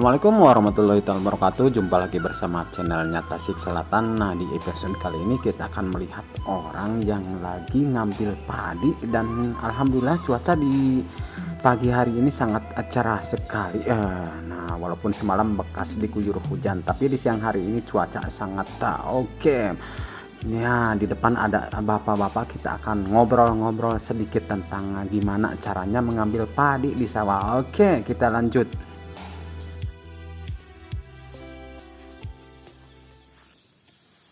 Assalamualaikum warahmatullahi wabarakatuh. Jumpa lagi bersama channelnya Tasik Selatan. Nah, di episode kali ini kita akan melihat orang yang lagi ngambil padi. Dan alhamdulillah cuaca di pagi hari ini sangat cerah sekali. Nah, walaupun semalam bekas diguyur hujan, tapi di siang hari ini cuaca sangat oke. Ya, di depan ada bapak-bapak, kita akan ngobrol-ngobrol sedikit tentang gimana caranya mengambil padi di sawah. Oke, kita lanjut.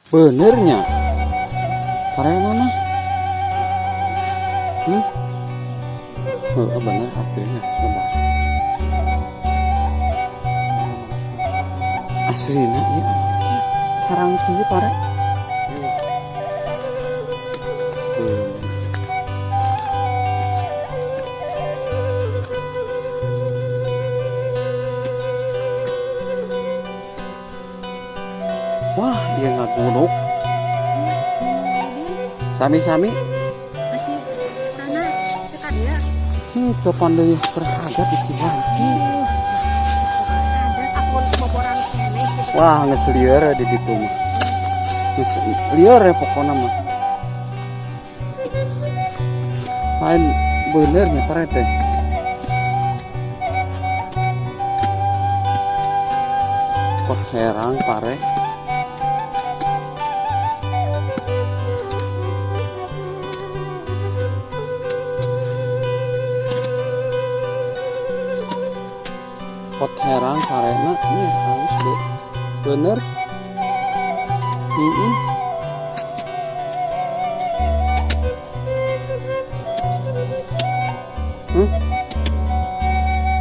Benernya karya mana? Oh, bener hasilnya lebar. Aslinya ya harang kieu pare. Wah, dia nggak gunung. Sami-sami. Masih sana dekat ya. Itu pandai berharga di Ciwangi. Ada akun boboran kene gitu. Wah, nges lieur di ditu mah. Nges lieur ya pokoknya mah. Lain benernya pare teh. Pot herang pare. Pot herang karena ini harus deh bener.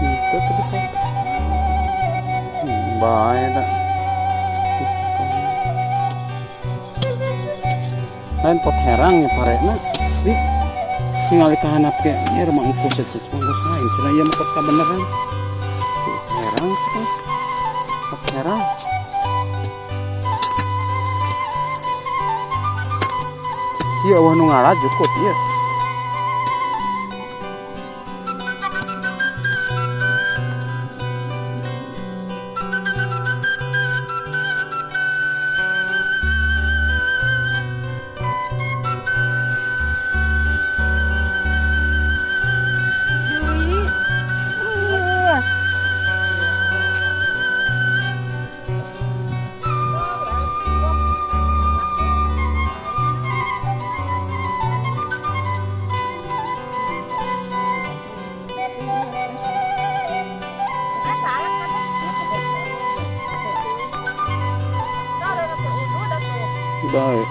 Itu tadi pot baik dah. Lain pot herang ya parena di tinggal dikahanap ke ini rumah engkau sececuk lain cina iya mah pot beneran herang pot herang iya wah nu ngarajukut iya. Baik.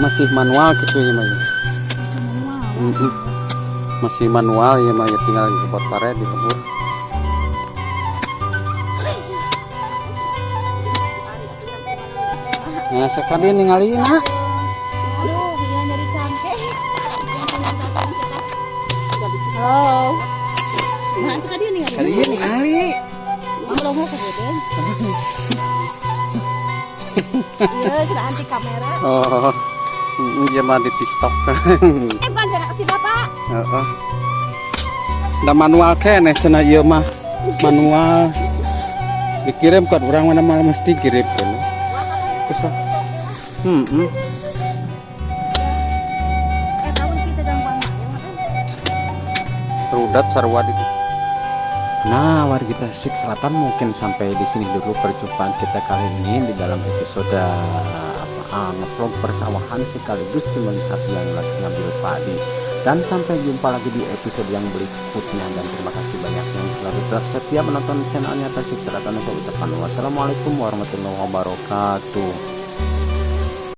Masih manual gitu ya Maya. Masih manual ya Maya, tinggal buat pare di kebun. Nah, sekali ninggalin nah. Aduh, dia nyari cantik. Halo. Nah, itu dia ninggalin. Kali ini kali. Belum mau ke beden. Iya, sudah anti kamera. Oh. Iya mah di TikTok. Panjang si Bapak. Heeh. Da manual kene cenah ieu mah. Manual. Dikirim ke orang mana malah mesti kirim kan. Kesah. Tahun kita gangguan Rudat sarua di. Nah, warga Tasik Selatan, mungkin sampai di sini dulu perjumpaan kita kali ini di dalam episode ngevlog persawahan sekaligus melihat yang lagi ngambil padi. Dan sampai jumpa lagi di episode yang berikutnya, dan terima kasih banyak yang telah tetap setia menonton channelnya Tasik Selatan. Saya ucapkan wassalamualaikum warahmatullahi wabarakatuh.